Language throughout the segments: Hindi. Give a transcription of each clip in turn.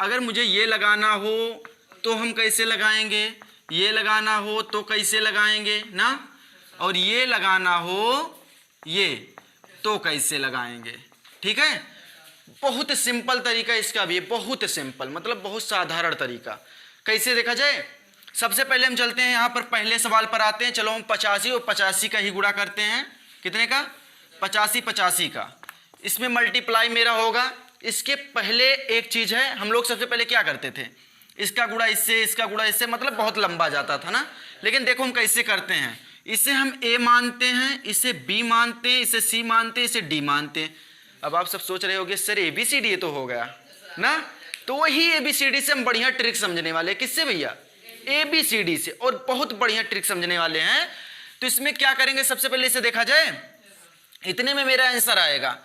अगर मुझे ये लगाना हो तो हम कैसे लगाएंगे, ये लगाना हो तो कैसे लगाएंगे ना, और ये लगाना हो ये तो कैसे लगाएंगे। ठीक है, बहुत सिंपल तरीका इसका भी, बहुत सिंपल, मतलब बहुत साधारण तरीका। कैसे देखा जाए, सबसे पहले हम चलते हैं यहाँ पर पहले सवाल पर आते हैं। चलो हम 85 और 85 का ही गुणा करते हैं। कितने का? 85 85 का। इसमें मल्टीप्लाई मेरा होगा। इसके पहले एक चीज है, हम लोग सबसे पहले क्या करते थे, इसका गुणा इससे, इसका गुणा इससे, मतलब बहुत लंबा जाता था ना। लेकिन देखो हम कैसे करते हैं, इसे हम ए मानते हैं, इसे बी मानते हैं, इसे सी मानते हैं, इसे डी मानते हैं। अब आप सब सोच रहे होंगे सर ABCD ये तो हो गया ना, तो वही ABCD से हम बढ़िया ट्रिक समझने वाले हैं। किससे भैया? ABCD से, और बहुत बढ़िया ट्रिक समझने वाले हैं। तो इसमें क्या करेंगे, सबसे पहले इसे देखा जाए, इतने में मेरा आंसर आएगा।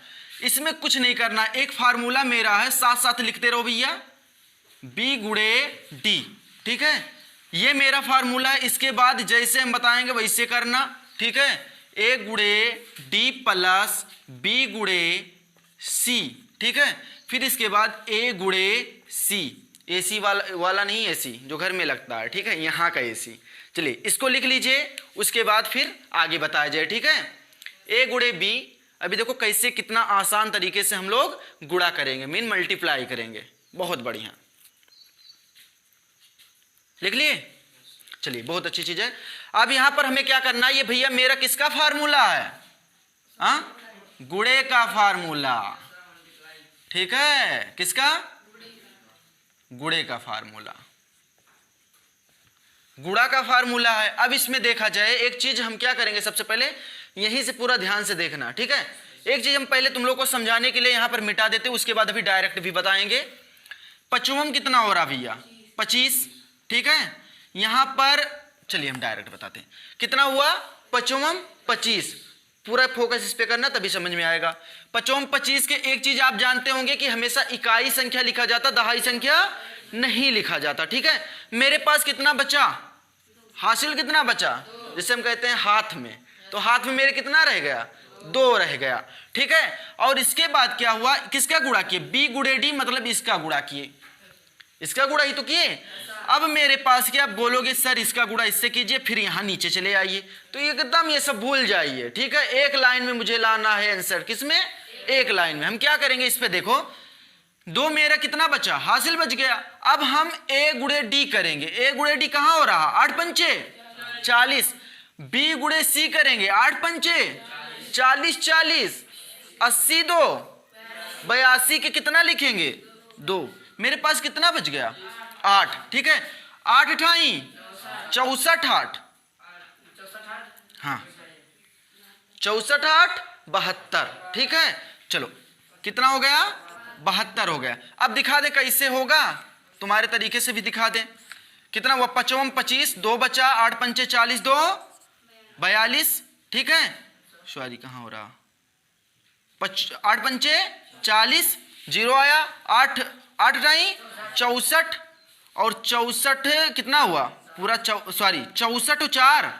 इसमें कुछ नहीं करना, एक फार्मूला मेरा है, साथ साथ लिखते रहो भैया, B गुणे D। ठीक है, ये मेरा फार्मूला है। इसके बाद जैसे हम बताएंगे वैसे करना। ठीक है, A गुणे D प्लस B गुणे C। ठीक है, फिर इसके बाद A गुणे C, AC वाला नहीं, AC जो घर में लगता है। ठीक है, यहाँ का AC। चलिए इसको लिख लीजिए, उसके बाद फिर आगे बताया जाए। ठीक है, A गुणे B। अभी देखो कैसे, कितना आसान तरीके से हम लोग गुणा करेंगे, मीन मल्टीप्लाई करेंगे। बहुत बढ़िया, लिख लिए? चलिए बहुत अच्छी चीज है। अब यहां पर हमें क्या करना है, ये भैया मेरा किसका फार्मूला है? गुणे का फार्मूला। ठीक है, किसका? गुणे का फार्मूला, गुणा का फार्मूला है। अब इसमें देखा जाए एक चीज हम क्या करेंगे, सबसे पहले यहीं से पूरा ध्यान से देखना। ठीक है, एक चीज हम पहले तुम लोग को समझाने के लिए यहां पर मिटा देते, उसके बाद अभी डायरेक्ट भी बताएंगे। 55 कितना हो रहा भैया? 25। ठीक है, यहां पर चलिए हम डायरेक्ट बताते हैं कितना हुआ। 55 25, पूरा फोकस इस पे करना तभी समझ में आएगा। 55 25 के एक चीज आप जानते होंगे कि हमेशा इकाई संख्या लिखा जाता, दहाई संख्या नहीं लिखा जाता। ठीक है, मेरे पास कितना बचा, हासिल कितना बचा, जिसे हम कहते हैं हाथ में, तो हाथ में मेरे कितना रह गया? 2 रह गया। ठीक है, और इसके बाद क्या हुआ, किसका गुणा किए? B गुणे D, मतलब इसका गुणा किए, इसका गुणा ही तो किए। अब मेरे पास क्या बोलोगे, सर इसका गुणा इससे कीजिए, फिर यहां नीचे चले आइए, तो एकदम ये सब भूल जाइए। ठीक है, एक लाइन में मुझे लाना है आंसर, किसमें? एक लाइन में। हम क्या करेंगे, इस पे देखो, 2 मेरा कितना बचा, हासिल बच गया। अब हम A गुणे D करेंगे। A गुणे D कहां हो रहा? 8 पंचे 40। B गुणे C करेंगे, 8 पंचे 40 40, 80 2, 82 के कितना लिखेंगे? 2। मेरे पास कितना बच गया? 8। ठीक है, 8 अठाई 64 8, हाँ 64 8 72। ठीक है, चलो कितना हो गया? 72 हो गया। अब दिखा दे कैसे होगा, तुम्हारे तरीके से भी दिखा दे। कितना हुआ? 55 25, 2 बचा, 8 पंचे 40, 2 42। ठीक है, सॉरी कहाँ हो रहा, 8 पंचे 40, 0 आया, 8 8 अठाई 64, और 64 कितना हुआ पूरा, सॉरी 64 4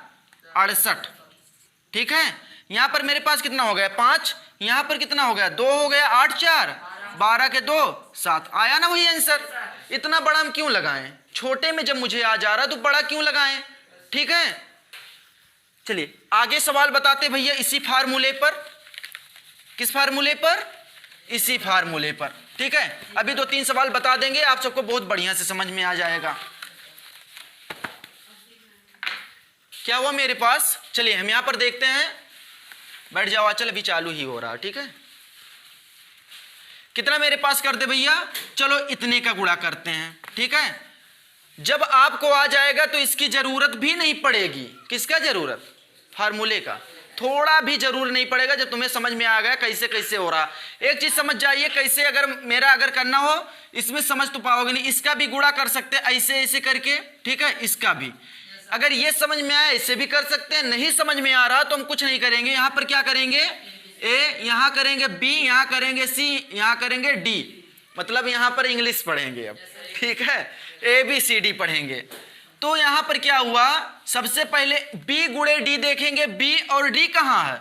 68। ठीक है, यहां पर मेरे पास कितना हो गया? 5। यहां पर कितना हो गया? 2 हो गया, 8 4 12 के 2 7। आया ना वही आंसर। इतना बड़ा हम क्यों लगाएं, छोटे में जब मुझे आ जा रहा तो बड़ा क्यों लगाएं। ठीक है, चलिए आगे सवाल बताते भैया इसी फार्मूले पर। किस फार्मूले पर? इसी फार्मूले पर। ठीक है, अभी 2-3 सवाल बता देंगे, आप सबको बहुत बढ़िया से समझ में आ जाएगा। क्या हुआ मेरे पास, चलिए हम यहां पर देखते हैं। बैठ जाओ आंचल, अभी चालू ही हो रहा। ठीक है, कितना मेरे पास कर दे भैया, चलो इतने का गुणा करते हैं। ठीक है, जब आपको आ जाएगा तो इसकी जरूरत भी नहीं पड़ेगी। किसका जरूरत? फार्मूले का। थोड़ा भी जरूर नहीं पड़ेगा, जब तुम्हें समझ में आ गया कैसे कैसे हो रहा। एक चीज समझ जाइए, कैसे अगर मेरा अगर करना हो, इसमें समझ तो पाओगे नहीं, इसका भी गुणा कर सकते हैं ऐसे ऐसे करके। ठीक है, इसका भी अगर ये समझ में आया इससे भी कर सकते हैं, नहीं समझ में आ रहा तो हम कुछ नहीं करेंगे, यहां पर क्या करेंगे, A यहां करेंगे, B यहां करेंगे, C यहां करेंगे, D, मतलब यहां पर इंग्लिश पढ़ेंगे अब। ठीक है, ABCD पढ़ेंगे। तो यहां पर क्या हुआ, सबसे पहले B गुणे D देखेंगे, B और D कहां है?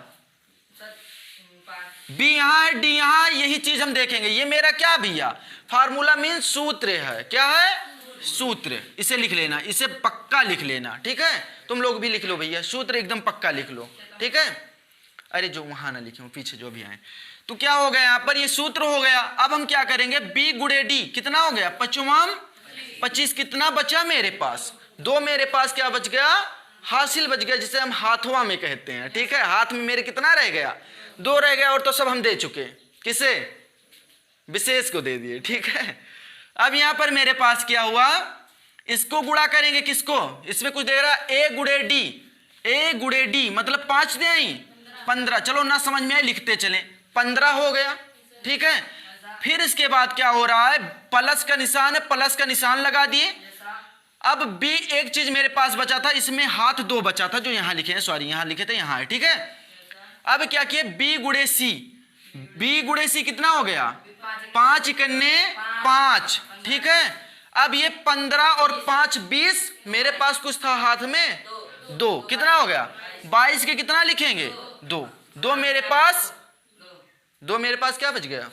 B यहां है, D यहां, यही चीज हम देखेंगे। ये मेरा क्या भैया फार्मूला मीन सूत्र है। क्या है? सूत्र। इसे लिख लेना, इसे पक्का लिख लेना, ठीक है। तुम लोग भी लिख लो भैया, सूत्र एकदम पक्का लिख लो, ठीक है। अरे जो वहां ना लिखे पीछे जो भी आए। तो क्या हो गया यहाँ पर, ये सूत्र हो गया। अब हम क्या करेंगे, b गुणे d कितना हो गया, 5 25। कितना बचा मेरे पास, 2 मेरे पास क्या बच गया, हासिल बच गया, जिसे हम हाथवा में कहते हैं, ठीक है। हाथ में मेरे कितना रह गया, 2 रह गया, और तो सब हम दे चुके। किसे? विशेष को दे दिए, ठीक है। अब यहां पर मेरे पास क्या हुआ, इसको गुणा करेंगे, किसको, इसमें कुछ दे रहा a गुणे d, a गुणे d मतलब 5 दे आई 15। चलो ना समझ में आए लिखते चले, 15 हो गया, ठीक है। फिर इसके बाद क्या हो रहा है, प्लस का निशान है, प्लस का निशान लगा दिए। अब b एक चीज मेरे पास बचा था, इसमें हाथ 2 बचा था, जो यहां लिखे हैं, सॉरी यहां लिखे थे, यहां है, ठीक है। अब क्या किए, b गुणे c, b गुणे c कितना हो गया, 5 इकन्ने 5, ठीक है। अब ये 15 और 5 20, मेरे पास कुछ था हाथ में 2, कितना हो गया, 22 के कितना लिखेंगे, 2 मेरे पास, 2 मेरे पास क्या बच गया,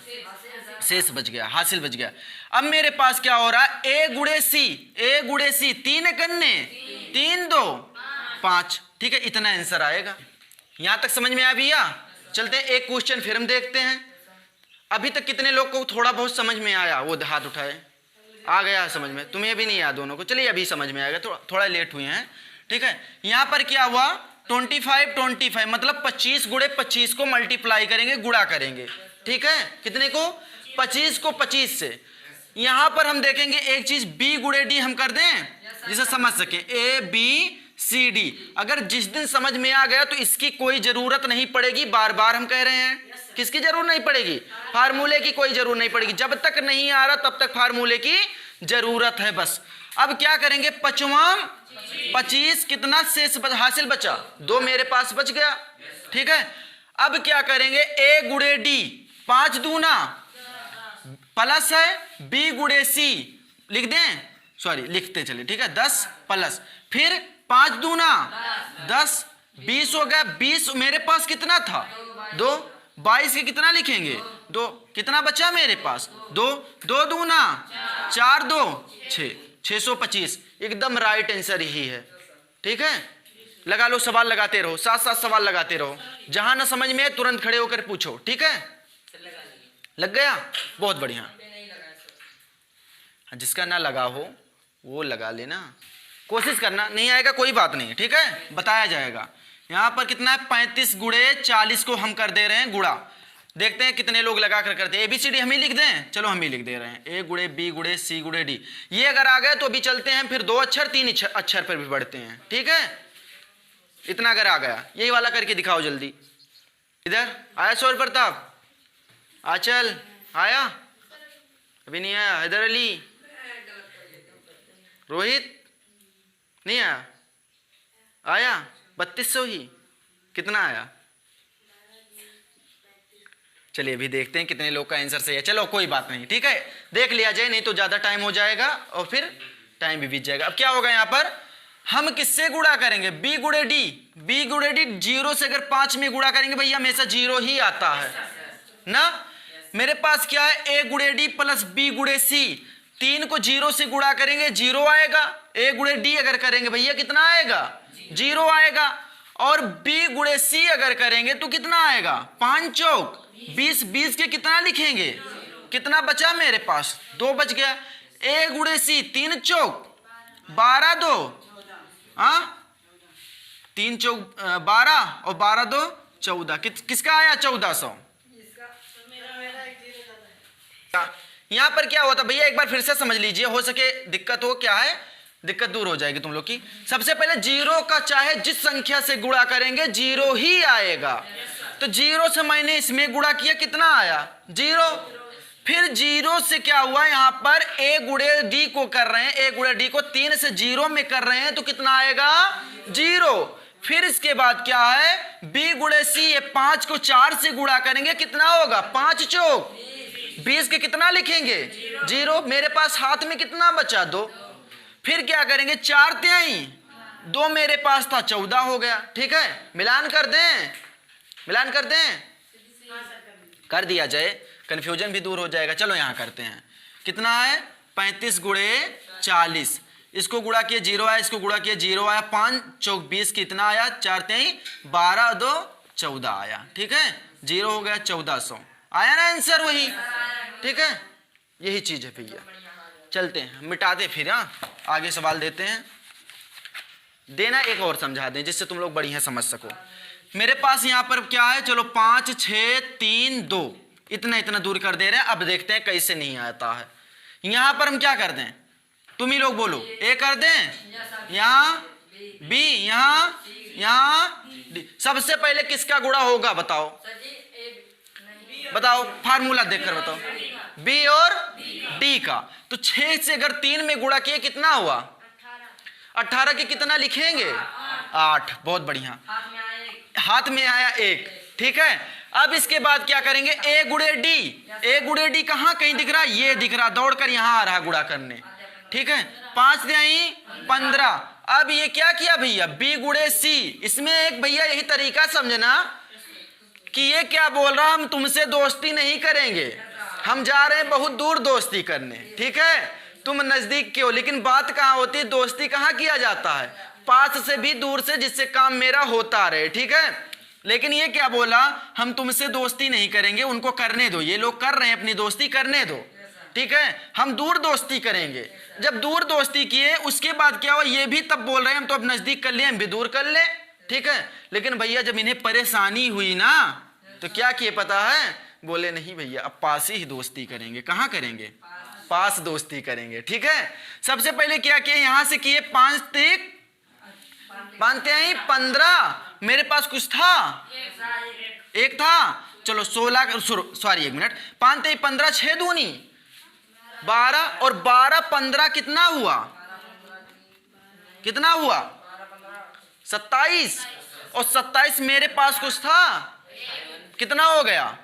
शेष बच गया, हासिल बच गया। अब मेरे पास क्या हो रहा है, a गुणे c, a गुणे c 3 इकन्ने 3 2 5, ठीक है। इतना आंसर आएगा। यहां तक समझ में आया भैया? चलते हैं एक क्वेश्चन फिर हम देखते हैं। अभी तक कितने लोग को थोड़ा बहुत समझ में आया, वो हाथ उठाए। आ गया समझ में? तुम्हें भी नहीं आया दोनों को, चलिए अभी समझ में आएगा, थोड़ा लेट हुए हैं, ठीक है। यहां पर क्या हुआ, 25 मतलब 25 गुणे 25 को मल्टीप्लाई करेंगे, गुणा करेंगे, ठीक है। कितने को, 25 को 25 से। यहां पर हम देखेंगे एक चीज, b गुणे d हम कर दें, जिसे समझ सके, a b c d। अगर जिस दिन समझ में आ गया तो इसकी कोई जरूरत नहीं पड़ेगी, बार बार हम कह रहे हैं। किसकी जरूरत नहीं पड़ेगी, फार्मूले की कोई जरूरत नहीं पड़ेगी। जब तक नहीं आ रहा तब तक फार्मूले की जरूरत है बस। अब क्या करेंगे, 25 कितना शेष हासिल बचा, 2 मेरे पास बच गया, ठीक है। अब क्या करेंगे, a गुणे d, 5 दूना प्लस है, b गुणे c लिख दें, सॉरी लिखते चले, ठीक है, 10 प्लस, फिर 5 दूना 10, 20 हो गया। 20 मेरे पास कितना था, 2, 22 के कितना लिखेंगे, 2, कितना बचा मेरे पास, 2 दूना 4 2 6, 625। एकदम राइट आंसर यही है, ठीक है। लगा लो, सवाल लगाते रहो, साथ साथ सवाल लगाते रहो, जहां ना समझ में तुरंत खड़े होकर पूछो, ठीक है। लग गया, बहुत बढ़िया। जिसका ना लगा हो वो लगा लेना, कोशिश करना, नहीं आएगा कोई बात नहीं, ठीक है, बताया जाएगा। यहां पर कितना है, 35 गुणे 40 को हम कर दे रहे हैं गुणा। देखते हैं कितने लोग लगा कर करते हैं। ABCD हम ही लिख दें, चलो हम ही लिख दे रहे हैं, a गुणे b गुणे c गुणे d। ये अगर आ गए तो अभी चलते हैं, फिर 2 अक्षर 3 अक्षर पर भी बढ़ते हैं, ठीक है। इतना अगर आ गया, यही वाला करके दिखाओ जल्दी। इधर आया सौर प्रताप, आचल आया, अभी नहीं आया, हैदर अली, रोहित नहीं आया, आया 3200 ही, कितना आया, चलिए अभी देखते हैं कितने लोग का आंसर सही है। चलो कोई बात नहीं, ठीक है, देख लिया जाए, नहीं तो ज्यादा टाइम हो जाएगा और फिर टाइम भी बीत जाएगा। अब क्या होगा, यहां पर हम किससे गुणा करेंगे, b गुणे d, b गुणे d 0 से अगर 5 में गुणा करेंगे भैया हमेशा 0 ही आता है ना। मेरे पास क्या है, a गुणे d प्लस b गुणे c, 3 को 0 से गुणा करेंगे 0 आएगा, a गुणे d अगर करेंगे भैया कितना आएगा, 0 आएगा, और b गुणे c अगर करेंगे तो कितना आएगा, 5 चौक 20, 20 के कितना लिखेंगे, कितना बचा मेरे पास, 2 बच गया। a गुणे c 3 चौक 12 2, हाँ 3 चौक 12 और 12 2 14, किसका आया 1400। यहां पर क्या होता भैया, एक बार फिर से समझ लीजिए, हो सके दिक्कत हो, क्या है दिक्कत दूर हो जाएगी तुम लोग की। सबसे पहले 0 का चाहे जिस संख्या से गुणा करेंगे 0 ही आएगा, तो 0 से मैंने इसमें गुणा किया, कितना आया 0। फिर 0 से क्या हुआ, यहां पर a गुणे d को कर रहे हैं, a गुणे d को 3 से 0 में कर रहे हैं तो कितना आएगा 0। फिर इसके बाद क्या है, b गुणे c, ये 5 को 4 से गुणा करेंगे कितना होगा, 5 चौक 20 के कितना लिखेंगे 0, मेरे पास हाथ में कितना बचा 2। फिर क्या करेंगे, 4 तिहाई 2 मेरे पास था 14 हो गया, ठीक है। मिलान कर दें, मिलान कर दें, कर दिया जाए, कंफ्यूजन भी दूर हो जाएगा। चलो यहां करते हैं, कितना है 35 गुणे 40, इसको गुणा किए 0 आया, इसको गुणा किए 0 आया, 5 चौक 20 कितना आया, 4 3 12 2 14 आया। ठीक है, 0 हो गया 1400 आया ना आंसर वही। ठीक है, यही चीज है भैया। चलते हैं मिटाते फिर, हाँ आगे सवाल देते हैं। देना एक और समझा दें जिससे तुम लोग बढ़िया समझ सको। मेरे पास यहाँ पर क्या है, चलो 5 6 3 2 इतना इतना दूर कर दे रहे हैं। अब देखते हैं कैसे नहीं आता है। यहाँ पर हम क्या कर दें, तुम ही लोग बोलो, ए कर दें, यहाँ बी, यहाँ डी। सबसे पहले किसका गुणा होगा बताओ, बताओ फार्मूला देखकर बताओ, बी और डी का। तो 6 से अगर 3 में गुणा किए कितना हुआ, 18 के कितना लिखेंगे 8, बहुत बढ़िया, हाथ में आया 1। ठीक है, अब इसके बाद क्या करेंगे, ए गुणे डी, ए गुणे डी कहाँ कहीं दिख रहा, ये दिख रहा, दौड़कर यहां आ रहा गुणा करने। ठीक है, 5 दें 15। अब ये क्या किया भैया, बी गुणे सी। इसमें एक भैया यही तरीका समझना कि ये क्या बोल रहा, हम तुमसे दोस्ती नहीं करेंगे, हम जा रहे हैं बहुत दूर दोस्ती करने। ठीक है, तुम नजदीक के हो, लेकिन बात कहाँ होती है, दोस्ती कहाँ किया जाता है, पास से भी दूर से, जिससे काम मेरा होता रहे। ठीक है, लेकिन ये क्या बोला, हम तुमसे दोस्ती नहीं करेंगे, उनको करने दो, ये लोग कर रहे हैं अपनी दोस्ती करने दो। ठीक है, हम दूर दोस्ती करेंगे। जब दूर दोस्ती किए उसके बाद क्या हुआ, ये भी तब बोल रहे हैं हम तो अब नजदीक कर लिए, हम भी दूर कर ले। ठीक है, लेकिन भैया जब इन्हें परेशानी हुई ना तो क्या किए पता है, बोले नहीं भैया अब पास ही दोस्ती करेंगे। कहाँ करेंगे, पास दोस्ती करेंगे। ठीक है, सबसे पहले क्या किए, यहां से किए 5 3 15, मेरे पास कुछ था, एक था, चलो 16, सॉरी 1 मिनट, 5 3 15 6 दूनी 12 और 12 15 कितना हुआ, कितना हुआ 27, और 27 मेरे पास कुछ था, कितना हो गया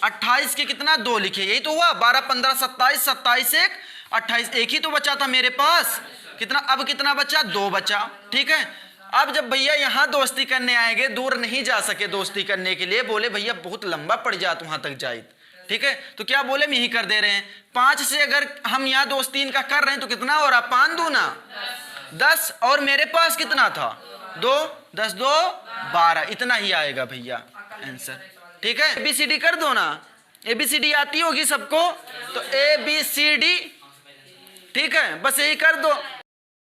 28 के कितना 2 लिखे, यही तो हुआ 12 15 27, 27 1 28, एक ही तो बचा था मेरे पास, कितना अब कितना बचा 2 बचा। ठीक है, अब जब भैया यहाँ दोस्ती करने आएंगे, दूर नहीं जा सके दोस्ती करने के लिए, बोले भैया बहुत लंबा पड़ जात वहां तक जाए। ठीक है, तो क्या बोले, हम यही कर दे रहे हैं। 5 से अगर हम यहाँ दोस्ती इनका कर रहे हैं तो कितना हो रहा, 5 दूना 10, और मेरे पास कितना था 2, 10 2 12, इतना ही आएगा भैया आंसर। ठीक है, ABCD कर दो ना, ABCD आती होगी सबको, तो ABCD। ठीक है, बस यही कर दो।